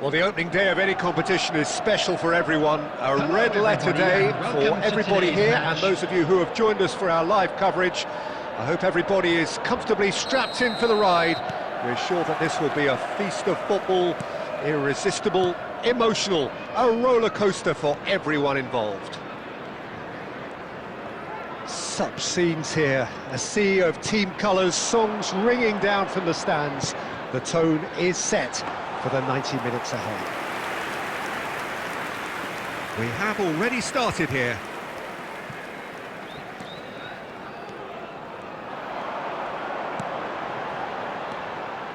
Well, the opening day of any competition is special for everyone. A red letter day for everybody here, and those of you who have joined us for our live coverage. I hope everybody is comfortably strapped in for the ride. We're sure that this will be a feast of football, irresistible, emotional, a roller coaster for everyone involved. Such scenes here, a sea of team colours, songs ringing down from the stands. The tone is set for the 90 minutes ahead. We have already started here.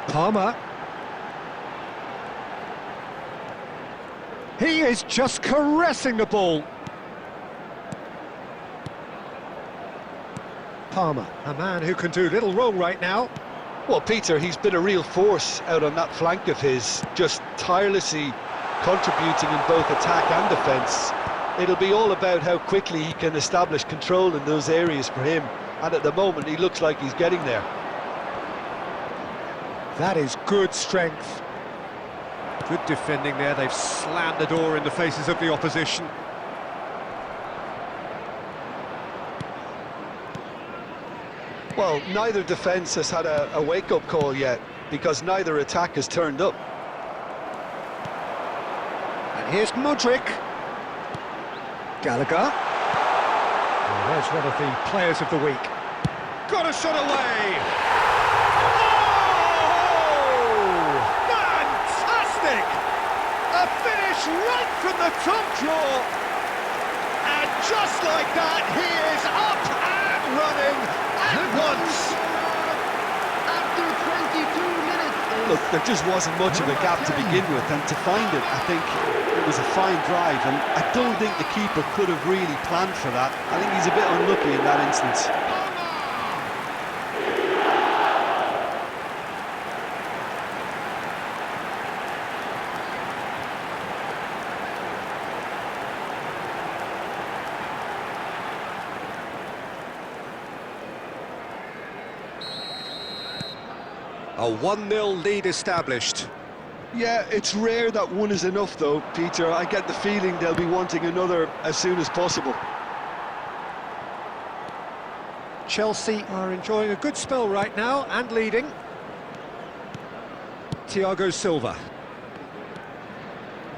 Palmer. He is just caressing the ball. Palmer, a man who can do little wrong right now. Well, Peter, he's been a real force out on that flank of his, just tirelessly contributing in both attack and defence. It'll be all about how quickly he can establish control in those areas for him, and at the moment he looks like he's getting there. That is good strength. Good defending there. They've slammed the door in the faces of the opposition. Well, neither defence has had a wake-up call yet, because neither attack has turned up. And here's Mudryk. Gallagher. Oh, there's one of the players of the week. Got a shot away! Oh! Fantastic! A finish right from the top draw. And just like that, he is up and running at once. After 22 minutes. Look, there just wasn't much of a gap to begin with, and to find it, I think it was a fine drive, and I don't think the keeper could have really planned for that. I think he's a bit unlucky in that instance. A 1-0 lead established. Yeah, it's rare that one is enough though, Peter. I get the feeling they'll be wanting another as soon as possible. Chelsea are enjoying a good spell right now and leading. Thiago Silva.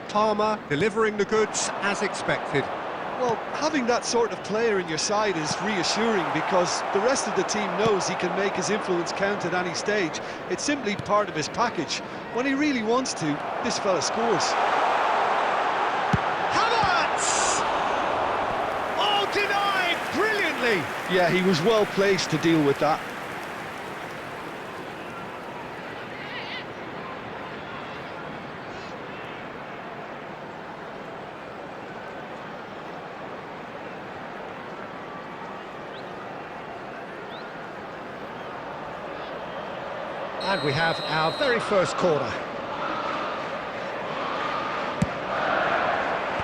Palmer delivering the goods as expected. Well, having that sort of player in your side is reassuring, because the rest of the team knows he can make his influence count at any stage. It's simply part of his package. When he really wants to, this fella scores. Havertz! Oh, denied brilliantly! Yeah, he was well placed to deal with that. And we have our very first corner.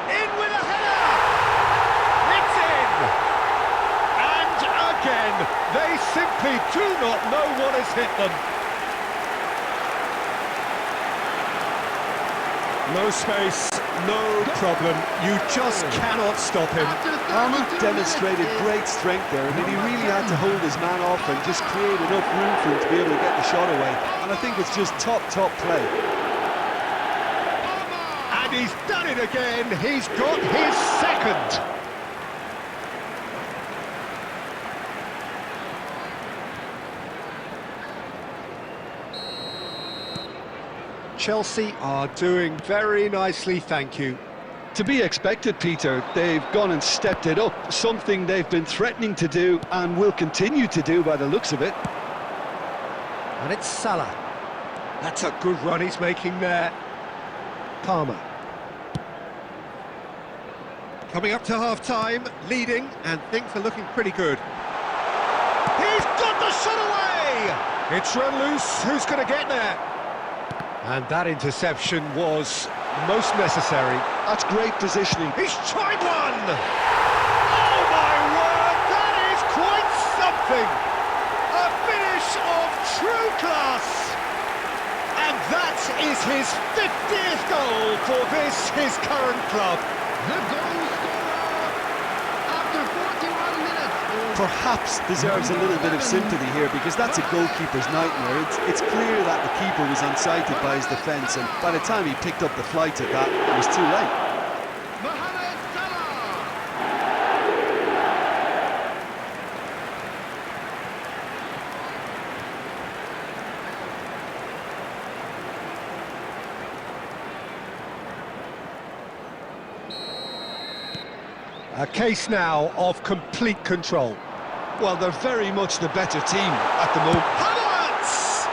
In with a header! It's in! And again, they simply do not know what has hit them. No space, no problem. You just cannot stop him. Palmer demonstrated great strength there. I mean, he really had to hold his man off and just create enough room for him to be able to get the shot away. And I think it's just top play. And he's done it again. He's got his second. Chelsea are doing very nicely, thank you. To be expected, Peter. They've gone and stepped it up, something they've been threatening to do and will continue to do by the looks of it. And it's Salah. That's a good run he's making there. Palmer. Coming up to half-time, leading, and things are looking pretty good. He's got the shot away! It's run loose, who's going to get there? And that interception was most necessary. That's great positioning. He's tried one! Oh my word, that is quite something! A finish of true class! And That is his 50th goal for his current club. The goal scorer after 41 minutes. Perhaps deserves a little bit of sympathy here, because that's a goalkeeper's nightmare. It's clear that the keeper was unsighted by his defence, and by the time he picked up the flight at that, it was too late. Mohamed Salah. A case now of complete control. Well, they're very much the better team at the moment. Havertz!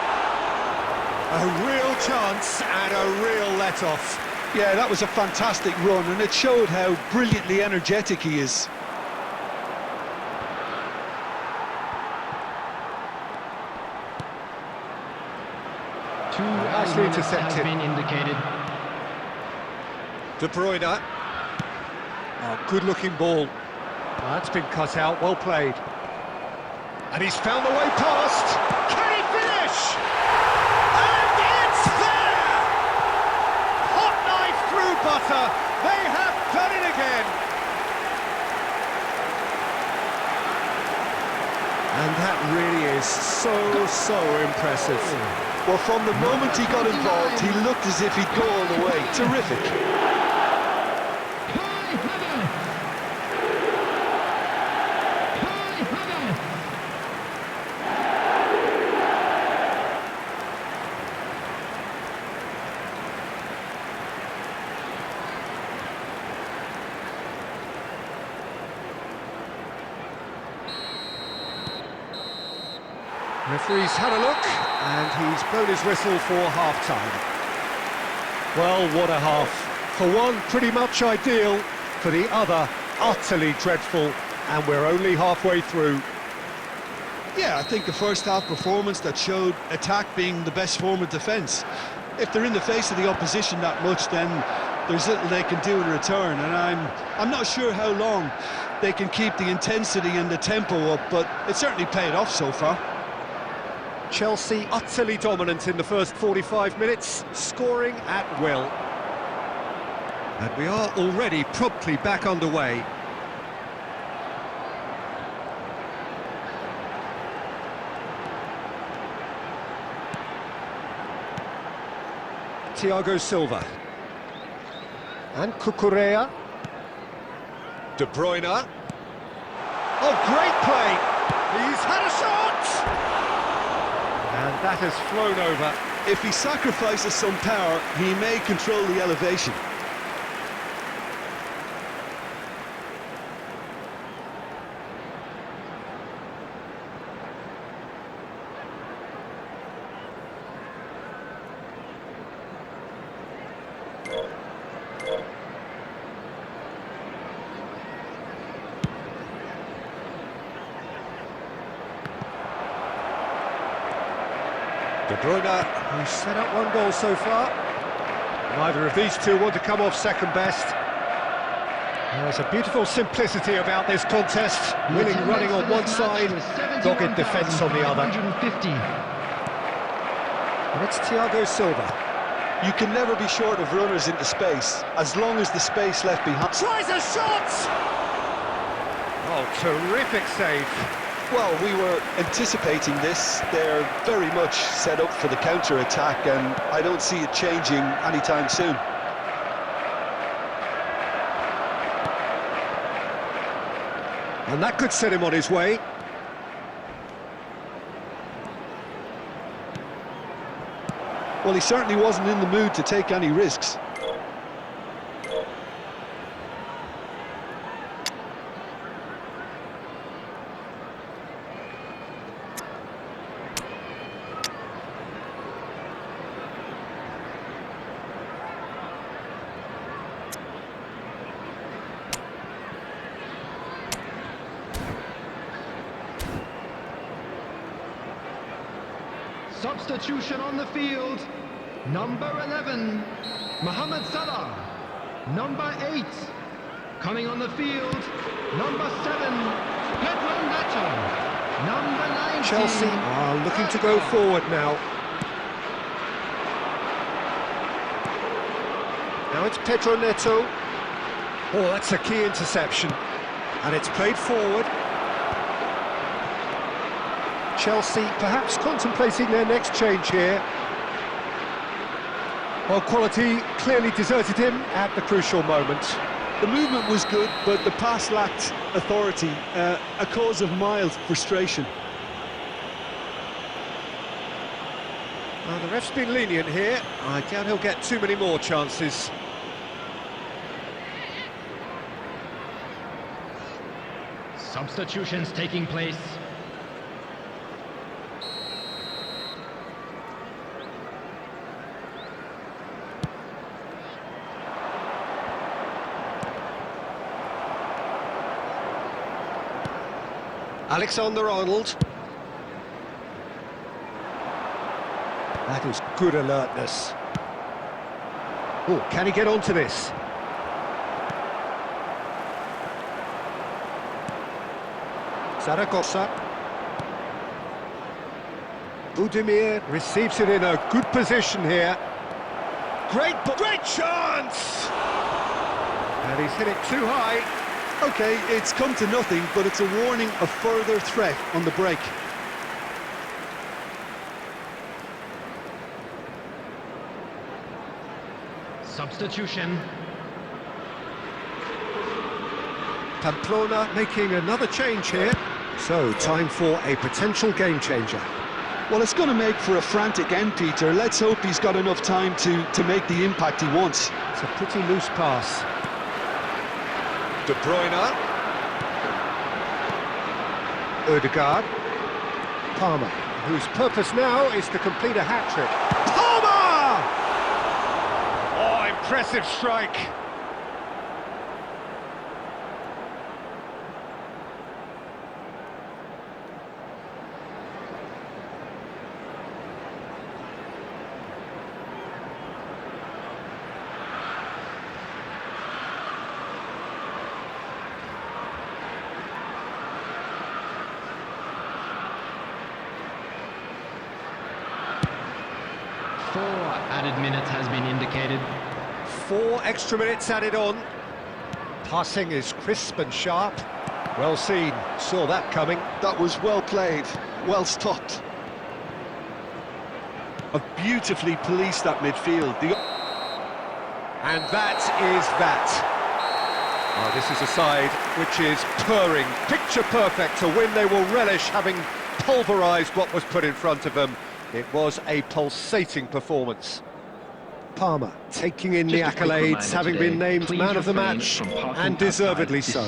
A real chance and a real let-off. Yeah, that was a fantastic run, and it showed how brilliantly energetic he is. Two Nicely minutes has intercepted. been indicated. De Bruyne. Oh, good-looking ball. Well, that's been cut out, well played. And he's found the way past. Can he finish? And it's there! Hot knife through butter. They have done it again. And that really is so impressive. Well, from the moment he got involved, he looked as if he'd go all the way. Terrific. Referee's had a look, and he's blown his whistle for half-time. Well, what a half. For one, pretty much ideal. For the other, utterly dreadful. And we're only halfway through. Yeah, I think the first half performance that showed attack being the best form of defence. If they're in the face of the opposition that much, then there's little they can do in return, and I'm not sure how long they can keep the intensity and the tempo up, but it certainly paid off so far. Chelsea utterly dominant in the first 45 minutes, scoring at will. And we are already promptly back underway. Thiago Silva. And Cucurella. De Bruyne. Oh, great play! He's had a shot! And that has flown over. If he sacrifices some power, he may control the elevation. De Bruyne, who's set up one goal so far. Neither of these two want to come off second best. There's a beautiful simplicity about this contest. Willing running on one side, dogged defence on the other. And it's Thiago Silva. You can never be short of runners into space, as long as the space left behind. Tries a shot! Oh, terrific save. Well, we were anticipating this. They're very much set up for the counter-attack, and I don't see it changing anytime soon. And that could set him on his way. Well, he certainly wasn't in the mood to take any risks. Substitution on the field. Number 11, Mohamed Salah. Number 8, coming on the field. Number 7, Pedro Neto. Number 19. Chelsea are looking to go forward now. Now it's Pedro Neto. Oh, that's a key interception. And it's played forward. Chelsea perhaps contemplating their next change here. Well, quality clearly deserted him at the crucial moment. The movement was good, but the pass lacked authority, a cause of mild frustration. Well, the ref's been lenient here. I doubt he'll get too many more chances. Substitutions taking place. Alexander-Arnold. That is good alertness. Oh, can he get onto this? Zaragoza. Budimir receives it in a good position here. Great chance! And he's hit it too high. Okay, it's come to nothing, but it's a warning of further threat on the break. Substitution. Pamplona making another change here. So, time for a potential game changer. Well, it's going to make for a frantic end, Peter. Let's hope he's got enough time to make the impact he wants. It's a pretty loose pass. De Bruyne. Ødegaard. Palmer, whose purpose now is to complete a hat-trick. Palmer! Oh, impressive strike. Added minutes has been indicated. 4 extra minutes added on. Passing is crisp and sharp. Well seen, saw that coming. That was well played, well stopped. Beautifully policed that midfield. And that is that. Oh, this is a side which is purring, picture perfect, a win they will relish, having pulverised what was put in front of them. It was a pulsating performance. Palmer taking in the accolades, having been named man of the match, and deservedly so.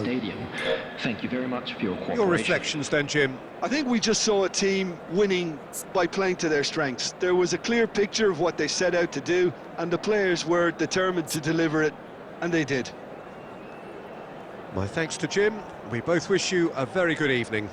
Thank you very much for your cooperation. Your reflections then, Jim? I think we just saw a team winning by playing to their strengths. There was a clear picture of what they set out to do, and the players were determined to deliver it, and they did. My thanks to Jim. We both wish you a very good evening.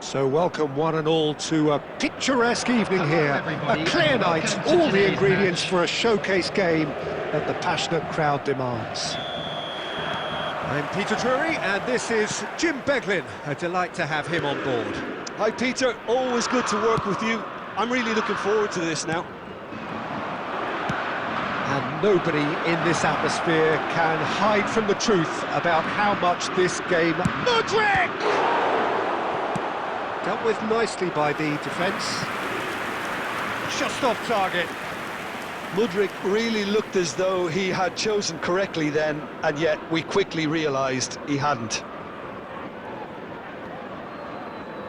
So welcome one and all to a picturesque evening here, a clear night, all the ingredients for a showcase game that the passionate crowd demands. I'm Peter Drury and this is Jim Beglin, a delight to have him on board. Hi Peter, always good to work with you. I'm really looking forward to this now. And nobody in this atmosphere can hide from the truth about how much this game... Mudryk! Dealt with nicely by the defence. Just off target. Mudryk really looked as though he had chosen correctly then, and yet we quickly realised he hadn't.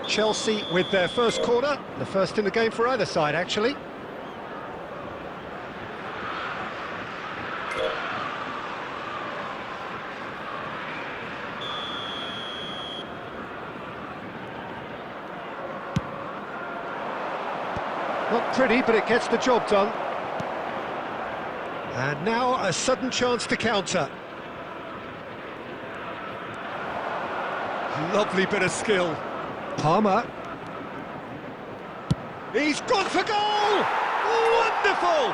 Chelsea with their first corner, the first in the game for either side, actually. Not pretty, but it gets the job done. And now a sudden chance to counter. Lovely bit of skill. Palmer. He's gone for goal! Wonderful!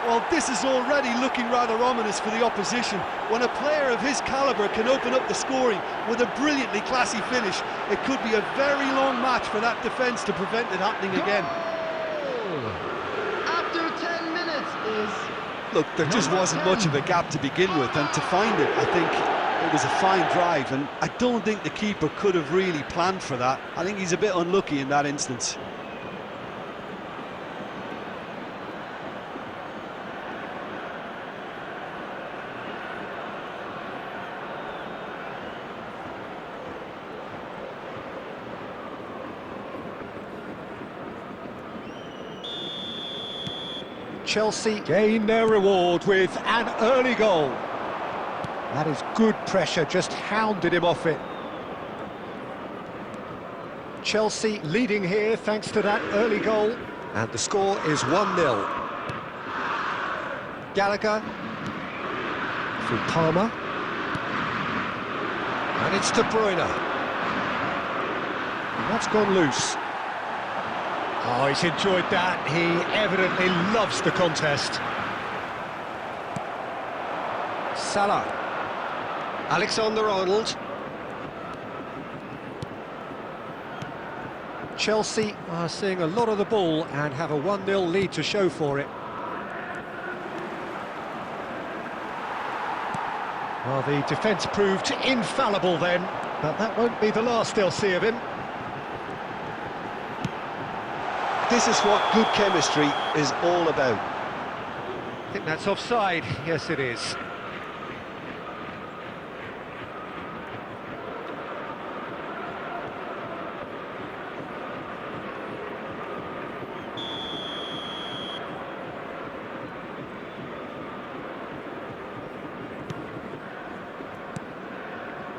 Well, this is already looking rather ominous for the opposition. When a player of his calibre can open up the scoring with a brilliantly classy finish, it could be a very long match for that defence to prevent it happening again. After 10 minutes is... Look, there just wasn't much of a gap to begin with, and to find it, I think it was a fine drive, and I don't think the keeper could have really planned for that. I think he's a bit unlucky in that instance. Chelsea gain their reward with an early goal. That is good pressure, just hounded him off it. Chelsea leading here thanks to that early goal. And the score is 1-0. Gallagher. Through Palmer. And it's De Bruyne. That's gone loose. Oh, he's enjoyed that. He evidently loves the contest. Salah. Alexander-Arnold. Chelsea are seeing a lot of the ball and have a 1-0 lead to show for it. Well, the defence proved infallible then, but that won't be the last they'll see of him. This is what good chemistry is all about. I think that's offside. Yes, it is.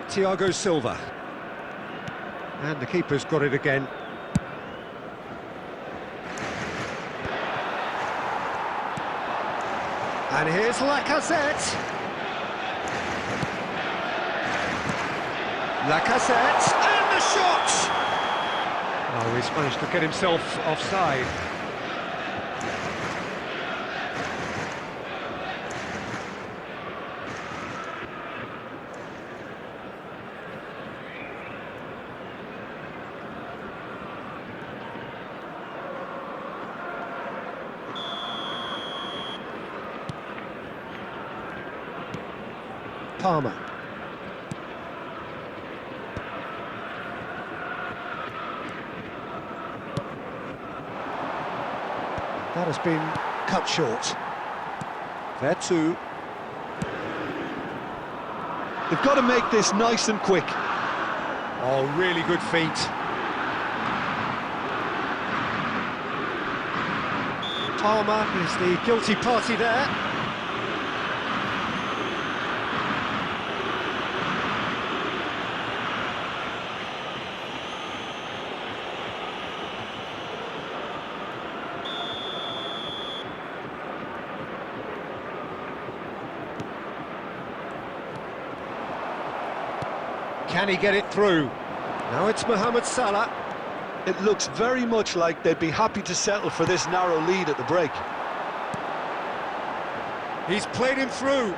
Thiago Silva. And the keeper's got it again. And here's Lacazette. Lacazette, and the shot! Oh, he's managed to get himself offside. Palmer. That has been cut short. There too. They've got to make this nice and quick. Oh, really good feet. Palmer is the guilty party there. Can he get it through? Now it's Mohamed Salah. It looks very much like they'd be happy to settle for this narrow lead at the break. He's played him through.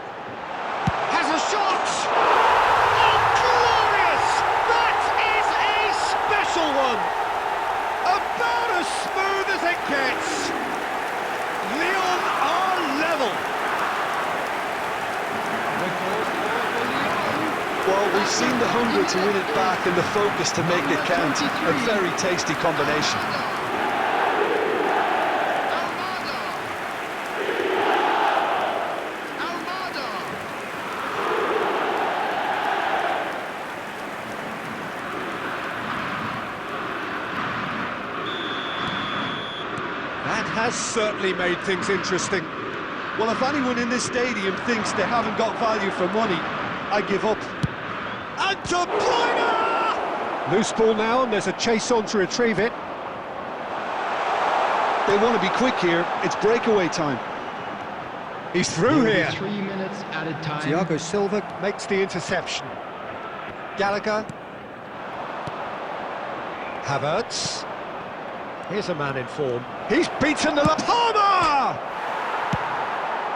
Has a shot! Oh, glorious! That is a special one! About as smooth as it gets. Lyon are level. We've seen the hunger to win it back and the focus to make it count. A very tasty combination. That has certainly made things interesting. Well, if anyone in this stadium thinks they haven't got value for money, I give up. And De Bruyne! Loose ball now, and there's a chase on to retrieve it. They want to be quick here. It's breakaway time. He's through here. 3 minutes added time. Thiago Silva makes the interception. Gallagher. Havertz. Here's a man in form. He's beaten the Palmer!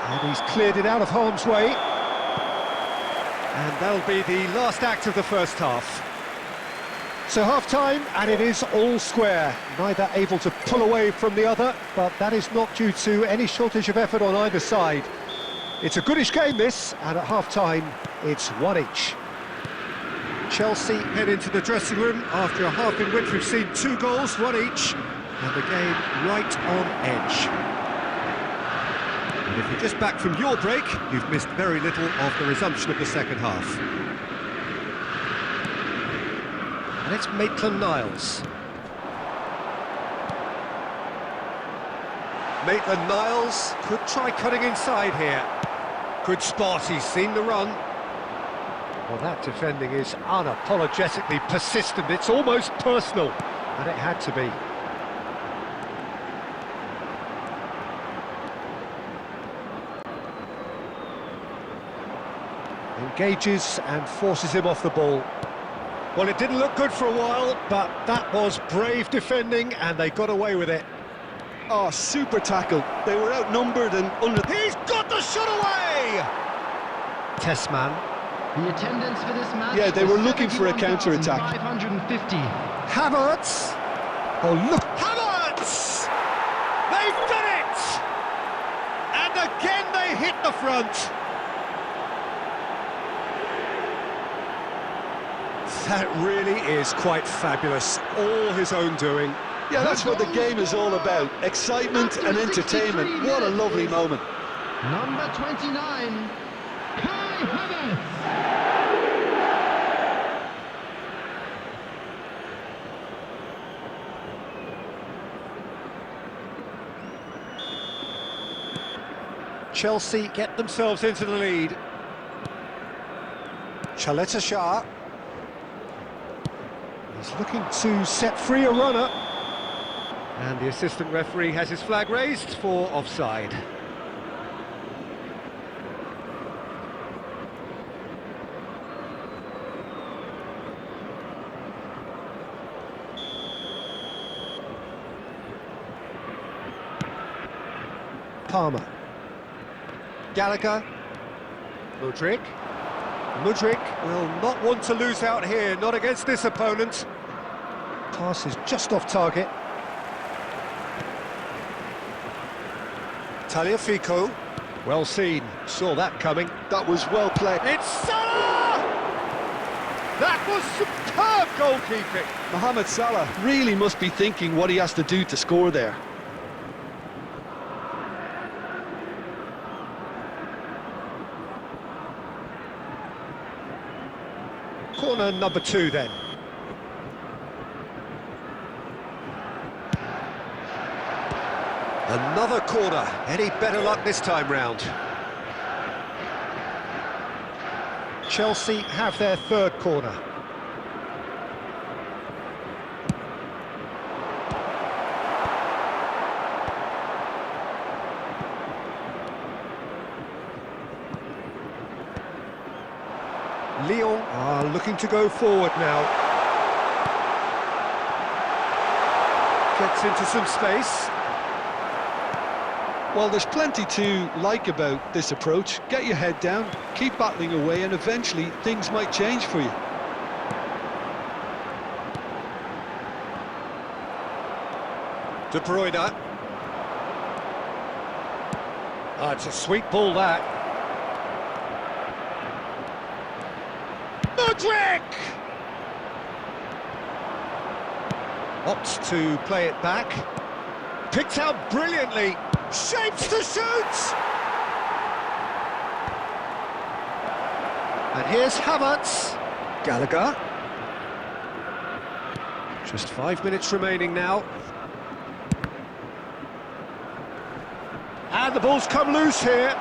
And he's cleared it out of harm's way. And that'll be the last act of the first half. So half-time, and it is all square. Neither able to pull away from the other, but that is not due to any shortage of effort on either side. It's a goodish game, this, and at half-time, it's one each. Chelsea head into the dressing room after a half in which we've seen 2 goals, one each, and the game right on edge. And if you're just back from your break, you've missed very little of the resumption of the second half. And it's Maitland-Niles. Maitland-Niles could try cutting inside here. Good spot, he's seen the run. Well, that defending is unapologetically persistent. It's almost personal, and it had to be. Engages and forces him off the ball. Well, it didn't look good for a while, but that was brave defending, and they got away with it. Oh, super tackle. They were outnumbered and under... He's got the shot away! Tessman. The attendance for this match. Yeah, they were looking for a counter-attack. 550. Havertz. Oh, look. Havertz! They've done it! And again they hit the front. That really is quite fabulous. All his own doing. Yeah, that's what the game is all about. Excitement and entertainment. What a lovely moment. Number 29, Kai Havertz. Chelsea get themselves into the lead. Chaleta Shah. He's looking to set free a runner. And the assistant referee has his flag raised for offside. Palmer. Gallagher. Mudryk. Mudryk will not want to lose out here, not against this opponent. Pass is just off target. Tagliafico. Well seen, saw that coming. That was well played. It's Salah! That was superb goalkeeping. Mohamed Salah really must be thinking what he has to do to score there. Corner number 2 then. Another corner. Any better luck this time round? Chelsea have their 3rd corner. Lyon are looking to go forward now. Gets into some space. Well, there's plenty to like about this approach. Get your head down, keep battling away, and eventually things might change for you. De Bruyne. Oh, it's a sweet ball, that. Mudryk! Hendrick! Opts to play it back. Picked out brilliantly. Shapes to shoot! And here's Havertz. Gallagher. Just 5 minutes remaining now. And the ball's come loose here.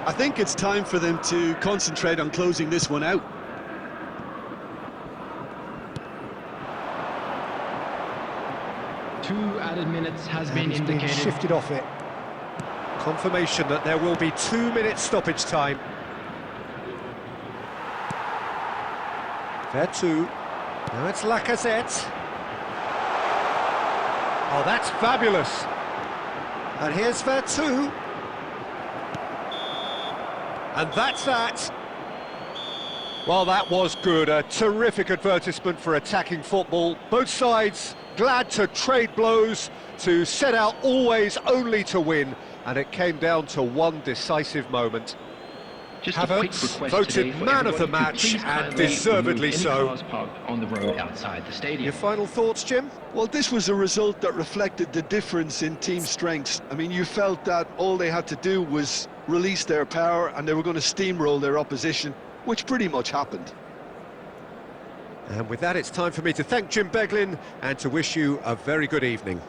I think it's time for them to concentrate on closing this one out. Two added minutes has been He's being indicated. shifted off it. Confirmation that there will be 2 minutes stoppage time. Vertu. Now it's Lacazette. Oh, that's fabulous. And here's Vertu. And that's that. Well, that was good. A terrific advertisement for attacking football. Both sides glad to trade blows, to set out always only to win. And it came down to one decisive moment. Just a quick Havertz request voted today for man of the everyone to match, please and kindly deservedly remove any so. cars parked on the road outside the stadium. Your final thoughts, Jim? Well, this was a result that reflected the difference in team strengths. I mean, you felt that all they had to do was release their power and they were going to steamroll their opposition, which pretty much happened. And with that, it's time for me to thank Jim Beglin and to wish you a very good evening.